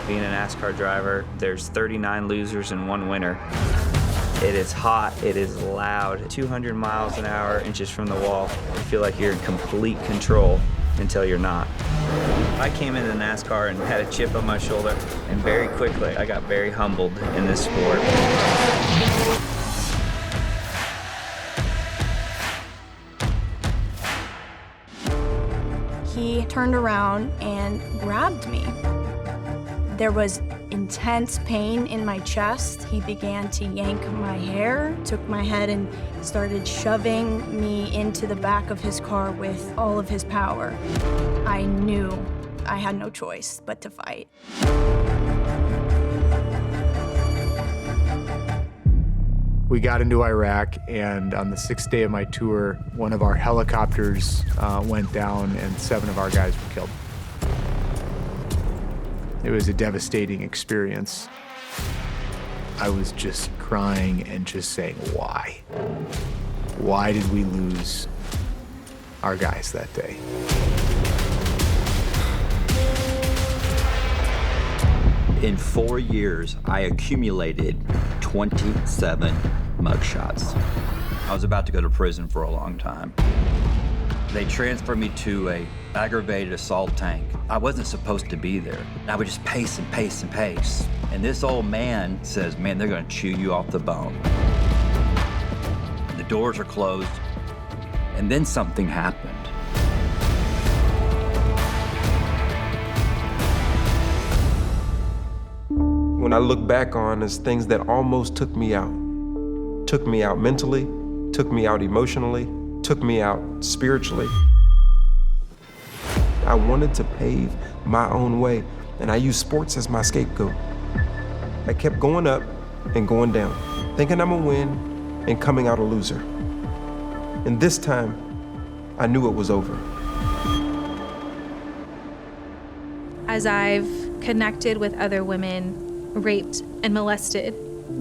being a NASCAR driver. There's 39 losers and 1 winner. It is hot, it is loud, 200 miles an hour, inches from the wall. You feel like you're in complete control until you're not. I came into NASCAR and had a chip on my shoulder, and very quickly I got very humbled in this sport. He turned around and grabbed me. There was intense pain in my chest. He began to yank my hair, took my head and started shoving me into the back of his car with all of his power. I knew I had no choice but to fight. We got into Iraq, and on the 6th day of my tour, one of our helicopters went down and 7 of our guys were killed. It was a devastating experience. I was just crying and just saying, why? Why did we lose our guys that day? In 4 years, I accumulated 27 mugshots. I was about to go to prison for a long time. They transferred me to an aggravated assault tank. I wasn't supposed to be there. I would just pace and pace and pace. And this old man says, man, they're gonna chew you off the bone. The doors are closed, and then something happened. When I look back on as things that almost took me out mentally, took me out emotionally, took me out spiritually. I wanted to pave my own way, and I used sports as my scapegoat. I kept going up and going down, thinking I'm gonna win and coming out a loser. And this time, I knew it was over. As I've connected with other women raped and molested,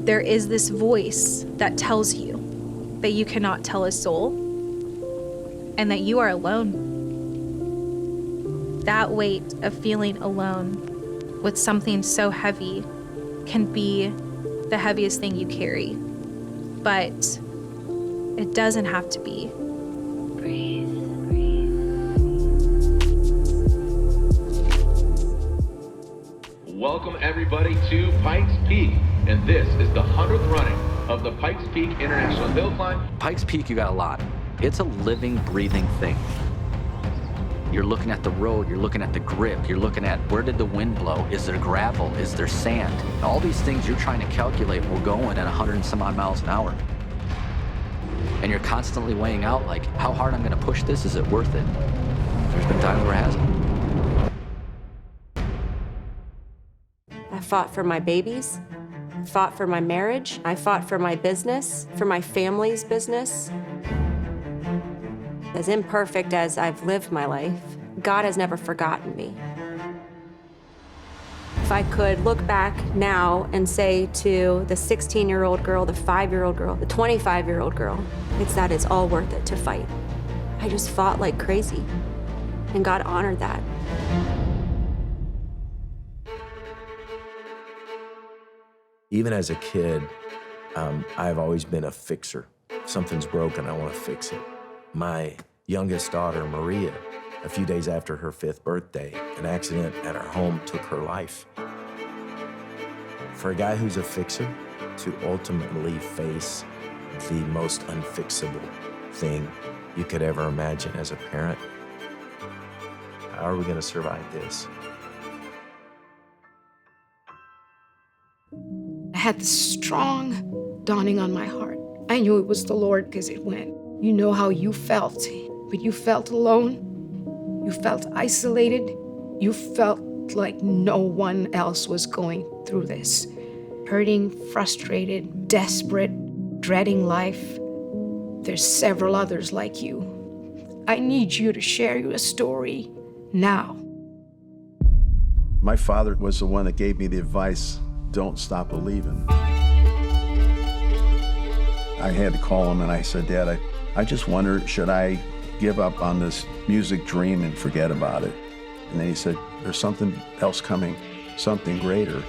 there is this voice that tells you that you cannot tell a soul and that you are alone. That weight of feeling alone with something so heavy can be the heaviest thing you carry, but it doesn't have to be. Breathe. Welcome everybody to Pikes Peak, and this is the 100th running of the Pikes Peak International Hill Climb. Pikes Peak, you got a lot. It's a living, breathing thing. You're looking at the road, you're looking at the grip, you're looking at where did the wind blow? Is there gravel? Is there sand? All these things you're trying to calculate will go in at 100 and some odd miles an hour. And you're constantly weighing out like, how hard I'm gonna push this, is it worth it? There's been times where it hasn't. I fought for my babies, I fought for my marriage, I fought for my business, for my family's business. As imperfect as I've lived my life, God has never forgotten me. If I could look back now and say to the 16-year-old girl, the 5-year-old girl, the 25-year-old girl, it's that it's all worth it to fight. I just fought like crazy, and God honored that. Even as a kid, I've always been a fixer. If something's broken, I want to fix it. My youngest daughter, Maria, a few days after her 5th birthday, an accident at our home took her life. For a guy who's a fixer to ultimately face the most unfixable thing you could ever imagine as a parent, how are we going to survive this? I had this strong dawning on my heart. I knew it was the Lord because it went. You know how you felt, but you felt alone. You felt isolated. You felt like no one else was going through this. Hurting, frustrated, desperate, dreading life. There's several others like you. I need you to share your story now. My father was the one that gave me the advice, don't stop believing. I had to call him and I said, Dad, I just wondered, should I give up on this music dream and forget about it? And then he said, there's something else coming. something greater.